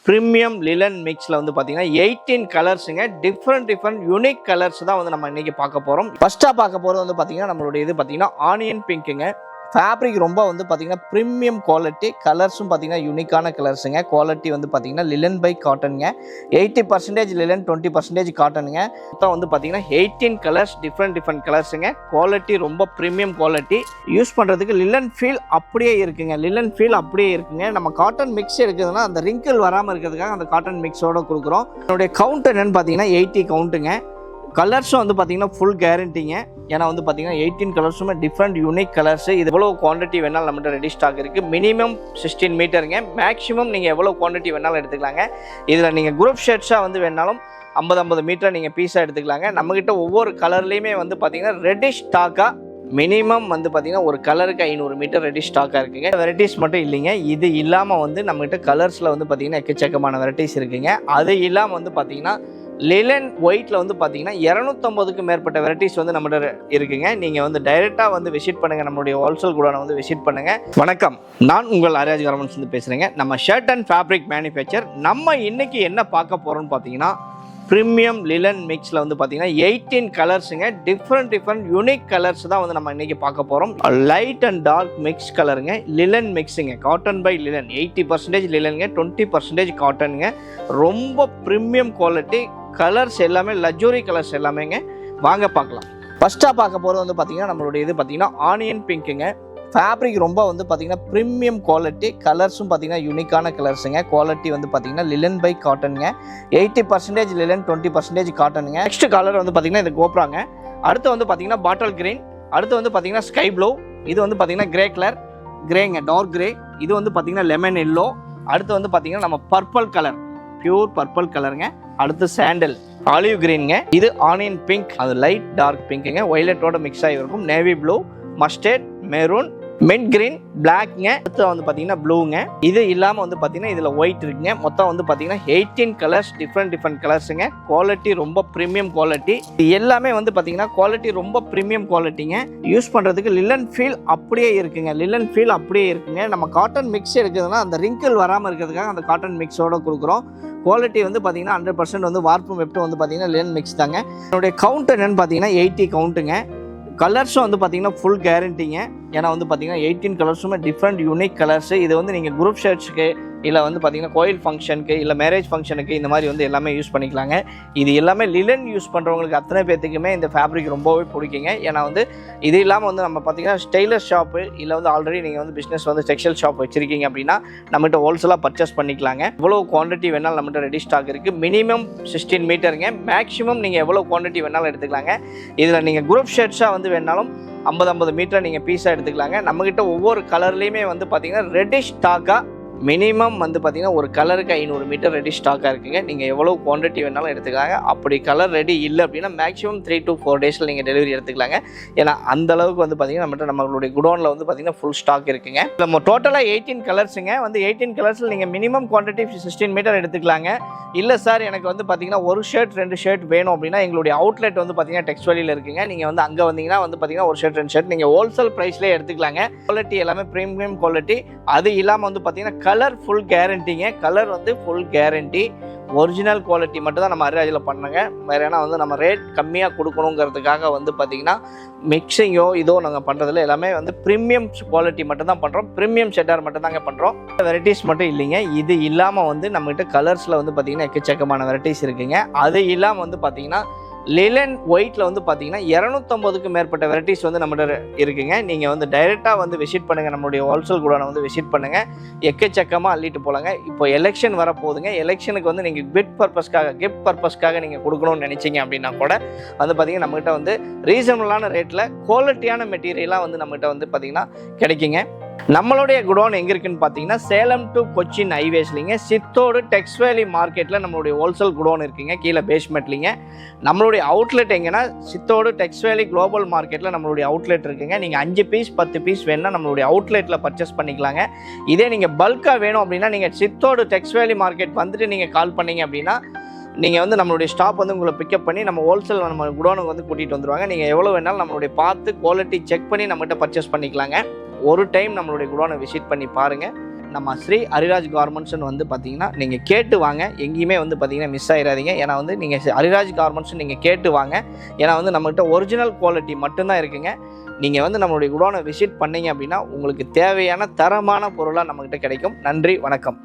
Premium லிலன் மிக்ஸில் வந்து பார்த்தீங்கன்னா 18 கலர்ஸுங்க. Different unique colours தான் வந்து நம்ம இன்றைக்கி பார்க்க போகிறோம். ஃபஸ்ட்டாக பார்க்க போகிறது வந்து பார்த்தீங்கன்னா நம்மளுடைய இது பார்த்தீங்கன்னா ஆனியன் பிங்க்குங்க. ஃபேப்ரிக் ரொம்ப வந்து பார்த்தீங்கன்னா ப்ரீமியம் குவாலிட்டி, கலர்ஸும் பார்த்தீங்கன்னா யூனிக்கான கலர்ஸுங்க. குவாலிட்டி வந்து பார்த்தீங்கன்னா லிலன் பை காட்டனுங்க. 80% லிலன், 20% காட்டனுங்க. மொத்தம் வந்து பார்த்தீங்கன்னா 18 கலர்ஸ், டிஃப்ரெண்ட் கலர்ஸுங்க. குவாலிட்டி ரொம்ப ப்ரீமியம் குவாலிட்டி. யூஸ் பண்ணுறதுக்கு லிலன் ஃபீல் அப்படியே இருக்குங்க. லிலன் ஃபீல் அப்படியே இருக்குங்க. நம்ம காட்டன் மிக்ஸ் இருக்குதுன்னா அந்த ரிங்கிள் வராமல் இருக்கிறதுக்காக அந்த காட்டன் மிக்ஸோட கொடுக்குறோம். என்னுடைய கவுண்ட் என்னன்னு பார்த்தீங்கன்னா 80 கவுண்ட்டுங்க. கலர்ஸும் வந்து பார்த்தீங்கன்னா ஃபுல் கேரண்டிங்க. ஏன்னா வந்து பார்த்தீங்கன்னா 18 கலர்ஸுமே டிஃப்ரெண்ட் யூனிக் கலர்ஸு. இது எவ்வளோ குவான்டிட்டி வேணாலும் நம்மகிட்ட ரெடி ஸ்டாக் இருக்குது. மினிமம் 16 மீட்டருங்க. மேக்ஸிமம் நீங்கள் எவ்வளோ குவான்டிட்டி வேணாலும் எடுத்துக்கலாங்க. இதில் நீங்கள் குரூப் ஷர்ட்ஸாக வந்து வேணாலும் 50 மீட்டர் நீங்கள் பீஸாக எடுத்துக்கலாங்க. நம்மக்கிட்ட ஒவ்வொரு கலர்லேயுமே வந்து பார்த்தீங்கன்னா ரெடி ஸ்டாக்காக மினிமம் வந்து பார்த்தீங்கன்னா ஒரு கலருக்கு 500 மீட்டர் ரெடி ஸ்டாக்காக இருக்குங்க. வெரைட்டிஸ் மட்டும் இல்லைங்க, இது இல்லாமல் வந்து நம்மகிட்ட கலர்ஸில் வந்து பார்த்தீங்கன்னா எக்கச்சக்கமான வெரைட்டிஸ் இருக்குங்க. அது இல்லாமல் வந்து பார்த்தீங்கன்னா லிலன் ஒயிட்டில் வந்து பார்த்தீங்கன்னா 250க்கு மேற்பட்ட வெரைட்டிஸ் வந்து நம்மகிட்ட இருக்குங்க. நீங்கள் வந்து டைரெக்டாக வந்து விசிட் பண்ணுங்கள், நம்மளுடைய ஹோல்சேல் குடோனை வந்து விசிட் பண்ணுங்கள். வணக்கம், நான் உங்கள் ஆர்யாஜ் கார்மெண்ட்ஸ் வந்து பேசுகிறேங்க. நம்ம ஷர்ட் அண்ட் ஃபேப்ரிக் மேனுஃபேக்சர். நம்ம இன்றைக்கி என்ன பார்க்க போகிறோம்னு பார்த்தீங்கன்னா ப்ரீமியம் லிலன் மிக்ஸில் வந்து பார்த்தீங்கன்னா 18 கலர்ஸுங்க. டிஃப்ரெண்ட் யூனிக் கலர்ஸ் தான் வந்து நம்ம இன்றைக்கி பார்க்க போகிறோம். லைட் அண்ட் டார்க் மிக்ஸ் கலருங்க. லிலன் மிக்ஸுங்க. Cotton by linen. 80% லிலனுங்க, 20% காட்டனுங்க. ரொம்ப ப்ரீமியம் குவாலிட்டி. கலர்ஸ் எல்லாமே லக்ஸுரி கலர்ஸ் எல்லாமேங்க. வாங்க பார்க்கலாம். ஃபஸ்ட்டாக பார்க்க போகிறது வந்து பார்த்தீங்கன்னா நம்மளுடைய இது பார்த்தீங்கன்னா ஆனியன் பிங்க்குங்க. ஃபேப்ரிக் ரொம்ப வந்து பார்த்தீங்கன்னா ப்ரீமியம் குவாலிட்டி, கலர்ஸும் பார்த்தீங்கன்னா யூனிக்கான கலர்ஸுங்க. குவாலிட்டி வந்து பார்த்தீங்கன்னா லிலன் பை காட்டனுங்க. 80% லிலன், 20% காட்டனுங்க. நெக்ஸ்ட் கலர் வந்து பார்த்தீங்கன்னா இது கோப்ராங்க. அடுத்து வந்து பார்த்தீங்கன்னா பாட்டில் கிரீன். அடுத்து வந்து பார்த்தீங்கன்னா ஸ்கை ப்ளூ. இது வந்து பார்த்தீங்கன்னா கிரே கலர், கிரேங்க, டார்க் கிரே. இது வந்து பார்த்தீங்கன்னா லெமன் எல்லோ. அடுத்து வந்து பார்த்தீங்கன்னா நம்ம பர்பிள் கலர், பியூர் பர்பிள் கலருங்க. அடுத்து சாண்டல், ஆலிவ் கிரீனுங்க. இது ஆனியன் பிங்க், அது லைட் டார்க் பிங்க்குங்க. வயலட்டோட மிக்ஸ் ஆகி இருக்கும். Navy blue, mustard, maroon, mint green, பிளாக்ங்க. அடுத்து வந்து பார்த்தீங்கன்னா ப்ளூங்க. இது இல்லாமல் வந்து பார்த்தீங்கன்னா இதில் ஒயிட் இருக்குங்க. மொத்தம் வந்து பார்த்தீங்கன்னா 18 கலர்ஸ், டிஃப்ரெண்ட் கலர்ஸுங்க. குவாலிட்டி ரொம்ப ப்ரீமியம் குவாலிட்டி. இது எல்லாமே வந்து பார்த்தீங்கன்னா குவாலிட்டி ரொம்ப ப்ரீமியம் குவாலிட்டிங்க. யூஸ் பண்ணுறதுக்கு லிலன் ஃபீல் அப்படியே இருக்குங்க. லிலன் ஃபீல் அப்படியே இருக்குங்க. நம்ம காட்டன் மிக்ஸ் இருக்குதுன்னா அந்த ரிங்கிள் வராமல் இருக்கிறதுக்காக அந்த காட்டன் மிக்ஸோட கொடுக்குறோம். குவாலிட்டி வந்து பார்த்தீங்கன்னா 100% வந்து வார்ப்பும் வெப்டும் வந்து பார்த்தீங்கன்னா லிலன் மிக்ஸ் தாங்க. என்னுடைய கவுண்ட் என்னன்னு பார்த்தீங்கன்னா 80 கவுண்ட்டுங்க. கலர்ஸும் வந்து பார்த்தீங்கன்னா ஃபுல் கேரண்டிங்க. ஏன்னா வந்து பார்த்தீங்கன்னா 18 கலர்ஸுமே டிஃப்ரெண்ட் யூனிக் கலர்ஸு. இது வந்து நீங்கள் குரூப் ஷர்ட்ஸுக்கு, இல்லை வந்து பார்த்தீங்கன்னா கோயில் ஃபங்க்ஷனுக்கு, இல்லை மேரேஜ் ஃபங்க்ஷனுக்கு இந்த மாதிரி வந்து எல்லாமே யூஸ் பண்ணிக்கலாங்க. இது எல்லாமே லிலன் யூஸ் பண்ணுறவங்களுக்கு அத்தனை பேர்த்துக்குமே இந்த ஃபேப்ரிக் ரொம்பவே பிடிக்குங்க. ஏன்னா வந்து இது இல்லாமல் வந்து நம்ம பார்த்தீங்கன்னா டெய்லர் ஷாப்பு, இல்லை வந்து ஆல்ரெடி நீங்கள் வந்து பிஸ்னஸ் வந்து டெக்ஸ்டைல் ஷாப் வச்சுருக்கீங்க அப்படின்னா நம்மகிட்ட ஹோல்சேலாக பர்ச்சேஸ் பண்ணிக்கலாங்க. எவ்வளோ குவான்டிட்டி வேணாலும் நம்மகிட்ட ரெடி ஸ்டாக் இருக்குது. மினிமம் 16 மீட்டருங்க. மேக்ஸிமம் நீங்கள் எவ்வளோ குவான்டிட்டி வேணாலும் எடுத்துக்கலாங்க. இதில் நீங்கள் குரூப் ஷர்ட்ஸாக வந்து வேணாலும் 50 மீட்டர் நீங்கள் பீஸாக எடுத்துக்கலாங்க. நம்மக்கிட்ட ஒவ்வொரு கலர்லேயுமே வந்து பார்த்தீங்கன்னா ரெடி ஸ்டாக்காக மினிமம் வந்து பார்த்தீங்கன்னா ஒரு கலருக்கு 500 மீட்டர் ரெடி ஸ்டாக்காக இருக்குங்க. நீங்கள் எவ்வளோ குவான்டிட்டி வேணாலும் எடுத்துக்கலாங்க. அப்படி கலர் ரெடி இல்லை அப்படின்னா மேக்ஸிமம் 3 to 4 டேஸில் நீங்கள் டெலிவரி எடுத்துக்கலாங்க. ஏன்னா அந்த அளவுக்கு வந்து பார்த்தீங்கன்னா நம்மளுடைய குடோனில் வந்து பார்த்தீங்கன்னா ஃபுல் ஸ்டாக் இருக்குங்க. நம்ம டோட்டலாக 18 கலர்ஸுங்க. வந்து 18 கலர்ஸில் நீங்கள் மினிமம் குவான்டிட்டி 16 மீட்டர் எடுத்துக்கலாங்க. இல்லை சார் எனக்கு வந்து பார்த்தீங்கன்னா ஒரு ஷர்ட் 2 ஷர்ட் வேணும் அப்படின்னா எங்களுடைய அவுட்லெட் வந்து பார்த்தீங்கன்னா டெக்ஸ்ட் வேலியில் இருக்குங்க. நீங்கள் வந்து அங்கே வந்தீங்கன்னா வந்து பார்த்தீங்கன்னா ஒரு ஷர்ட் 2 ஷர்ட் நீங்கள் ஹோல்சேல் ப்ரைஸ்லேயே எடுத்துக்கலாங்க. குவாலிட்டி எல்லாமே ப்ரீமியம் குவாலிட்டி. அது இல்லாமல் வந்து பார்த்தீங்கன்னா கலர் ஃபுல் கேரண்டிங்க. கலர் வந்து ஃபுல் கேரண்டி. ஒரிஜினல் குவாலிட்டி மட்டும் தான் நம்ம அரிராஜில் பண்ணுங்க. வேறு ஏன்னா வந்து நம்ம ரேட் கம்மியாக கொடுக்கணுங்கிறதுக்காக வந்து பார்த்திங்கன்னா மிக்சிங்கோ இதோ நாங்கள் பண்ணுறதுல எல்லாமே வந்து ப்ரீமியம் குவாலிட்டி மட்டும் தான் பண்ணுறோம். ப்ரீமியம் ஷெட்டார் மட்டும் தாங்க பண்ணுறோம். வெரைட்டிஸ் மட்டும் இல்லைங்க, இது இல்லாமல் வந்து நம்மகிட்ட கலர்ஸில் வந்து பார்த்திங்கன்னா எக்கச்சக்கமான வெரைட்டிஸ் இருக்குங்க. அது இல்லாமல் வந்து பார்த்திங்கன்னா லிலன் ஒயிட்டில் வந்து பார்த்தீங்கன்னா 250க்கு மேற்பட்ட வெரைட்டிஸ் வந்து நம்மகிட்ட இருக்குங்க. நீங்கள் வந்து டைரெக்டாக வந்து விசிட் பண்ணுங்கள், நம்மளுடைய ஹோல்சேல் குடோனை வந்து விசிட் பண்ணுங்கள். எக்கச்சக்கமாக அள்ளிட்டு போகலாங்க. இப்போ எலெக்ஷன் வரப்போகுதுங்க. எலெக்ஷனுக்கு வந்து நீங்கள் கிஃப்ட் பர்பஸ்க்காக நீங்கள் கொடுக்கணும்னு நினச்சிங்க அப்படின்னா கூட வந்து பார்த்தீங்கன்னா நம்மகிட்ட வந்து ரீசனபிளான ரேட்டில் குவாலிட்டியான மெட்டீரியலாக வந்து நம்மகிட்ட வந்து பார்த்தீங்கன்னா கிடைக்குங்க. நம்மளுடைய குடோன் எங்கே இருக்குன்னு பார்த்தீங்கன்னா சேலம் டு கொச்சின் ஹைவேஸ்லிங்க, சித்தோடு டெக்ஸ்ட் வேலி மார்க்கெட்டில் நம்மளுடைய ஹோல்சேல் குடோன் இருக்குங்க. கீழே பேஸ்மெண்ட்லிங்க. நம்மளுடைய அவுட்லெட் எங்கன்னா சித்தோடு டெக்ஸ்ட் வேலி குளோபல் மார்க்கெட்டில் நம்மளுடைய அவுட்லெட் இருக்குங்க. நீங்கள் 5 பீஸ் 10 பீஸ் வேணும்னா நம்மளுடைய அவுட்லெட்டில் பர்ச்சேஸ் பண்ணிக்கலாங்க. இதே நீங்கள் பல்காக வேணும் அப்படின்னா நீங்கள் சித்தோடு டெக்ஸ்ட் வேலி மார்க்கெட் வந்துட்டு நீங்கள் கால் பண்ணீங்க அப்படின்னா நீங்கள் வந்து நம்மளுடைய ஸ்டாப் வந்து உங்களை பிக்கப் பண்ணி நம்ம ஹோல்சேல் நம்ம குடோனுக்கு வந்து கூட்டிகிட்டு வந்துடுவாங்க. நீங்கள் எவ்வளோ வேணாலும் நம்மளுடைய பார்த்து குவாலிட்டி செக் பண்ணி நம்மகிட்ட பர்ச்சேஸ் பண்ணிக்கலாங்க. ஒரு டைம் நம்மளுடைய குடோனை விசிட் பண்ணி பாருங்கள். நம்ம ஸ்ரீ ஹரிராஜ் கார்மெண்ட்ஸ்னு வந்து பார்த்தீங்கன்னா நீங்கள் கேட்டு வாங்க, எங்கேயுமே வந்து பார்த்தீங்கன்னா மிஸ் ஆகிடாதீங்க. ஏன்னா வந்து நீங்கள் ஹரிராஜ் கார்மெண்ட்ஸ் நீங்கள் கேட்டு வாங்க. ஏன்னா வந்து நம்மகிட்ட ஒரிஜினல் குவாலிட்டி மட்டும்தான் இருக்குங்க. நீங்கள் வந்து நம்மளுடைய குடோனை விசிட் பண்ணீங்க அப்படின்னா உங்களுக்கு தேவையான தரமான பொருளாக நம்மகிட்ட கிடைக்கும். நன்றி, வணக்கம்.